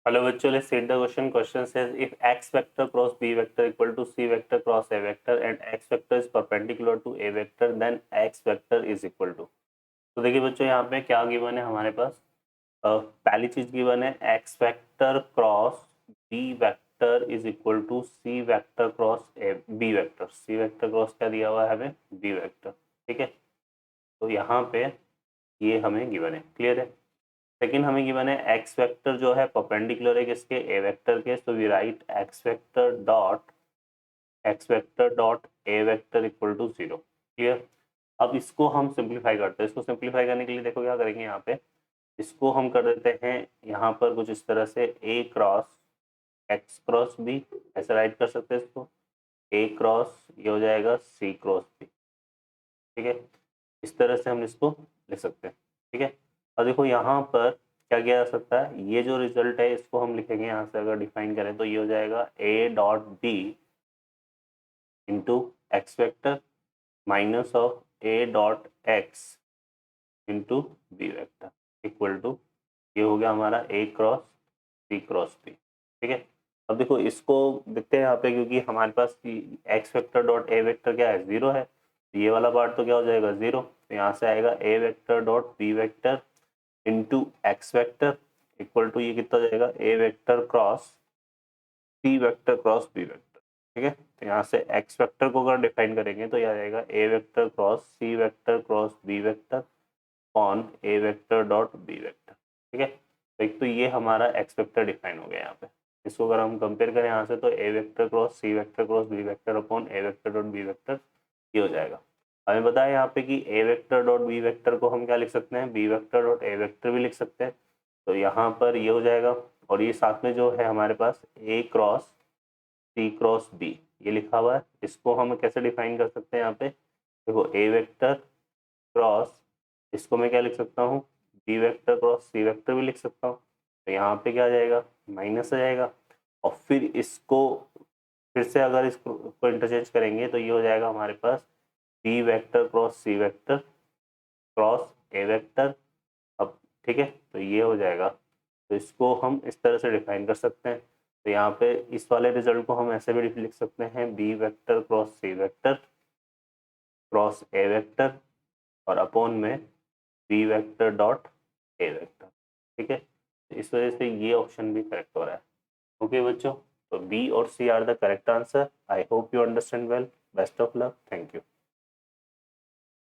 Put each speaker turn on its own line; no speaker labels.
Hello बच्चों, let's read the question. Question says if x vector cross b vector equal to c vector cross a vector and x vector is perpendicular to a vector then x vector is equal to. तो देखिए बच्चों, यहाँ पे क्या given है हमारे पास. पहली चीज गिवन है x vector cross b vector is equal to c vector cross b vector. c vector cross क्या दिया हुआ है हमें, b वेक्टर. ठीक है, तो यहाँ पे ये हमें गिवन है. क्लियर है. सेकंड हमें गिवन है एक्स वेक्टर जो है परपेंडिकुलर है किसके, ए वेक्टर के. So we write x vector dot A vector equal to 0. Clear. अब इसको हम सिंप्लीफाई करते हैं. इसको सिंप्लीफाई करने के लिए देखो क्या करेंगे, यहाँ पे इसको हम कर देते हैं यहाँ पर कुछ इस तरह से ए क्रॉस एक्स क्रॉस बी, ऐसे राइट कर सकते हैं इसको. ए क्रॉस ये हो जाएगा सी क्रॉस बी. ठीक है, इस तरह से हम इसको लिख सकते हैं. ठीक है, और देखो यहाँ पर क्या किया जा सकता है, ये जो रिजल्ट है इसको हम लिखेंगे यहाँ से, अगर डिफाइन करें तो ये हो जाएगा a dot b into x vector minus of a dot x into b vector equal to, ये हो गया हमारा a cross c cross b. ठीक है, अब देखो इसको देखते हैं यहाँ पे, क्योंकि हमारे पास एक्स वेक्टर डॉट ए वेक्टर क्या है, 0 है. तो ये वाला पार्ट तो क्या हो जाएगा 0. तो यहाँ से आएगा A vector dot B vector into x vector equal to, ये कितना जाएगा A vector cross C vector cross B vector. ठीक है, तो यहाँ से एक्स वेक्टर को अगर डिफाइन करेंगे तो यह आएगा A vector cross C vector cross B vector on A vector dot B vector. ठीक है, तो एक तो ये हमारा एक्स वेक्टर डिफाइन हो गया यहाँ पे. इसको अगर हम कंपेयर करें यहाँ से तो A vector cross C vector cross B vector upon A vector dot B vector ये हो जाएगा. हमें बताया यहाँ पे कि A vector dot B vector को हम क्या लिख सकते हैं, बी वेक्टर डॉट ए वेक्टर भी लिख सकते हैं. तो यहाँ पर ये हो जाएगा, और ये साथ में जो है हमारे पास ए क्रॉस सी क्रॉस बी ये लिखा हुआ है. इसको हम कैसे डिफाइन कर सकते हैं यहाँ पे, देखो ए वेक्टर क्रॉस, इसको मैं क्या लिख सकता हूँ, B vector cross C vector भी लिख सकता हूँ. तो यहाँ पे क्या आ जाएगा, माइनस आ जाएगा. और फिर इसको फिर से अगर इसको इंटरचेंज करेंगे तो ये हो जाएगा हमारे पास बी वेक्टर क्रॉस सी वेक्टर क्रॉस ए वेक्टर. अब ठीक है, तो ये हो जाएगा. तो इसको हम इस तरह से डिफाइन कर सकते हैं. तो यहाँ पे इस वाले रिजल्ट को हम ऐसे भी लिख सकते हैं, बी वेक्टर क्रॉस सी वेक्टर क्रॉस ए वेक्टर और अपॉन में बी वेक्टर डॉट ए वेक्टर. ठीक है, तो इस वजह से ये ऑप्शन भी करेक्ट हो रहा है. ओके बच्चों, तो बी और c are the correct answer. I hope you understand well. Best of luck. Thank you.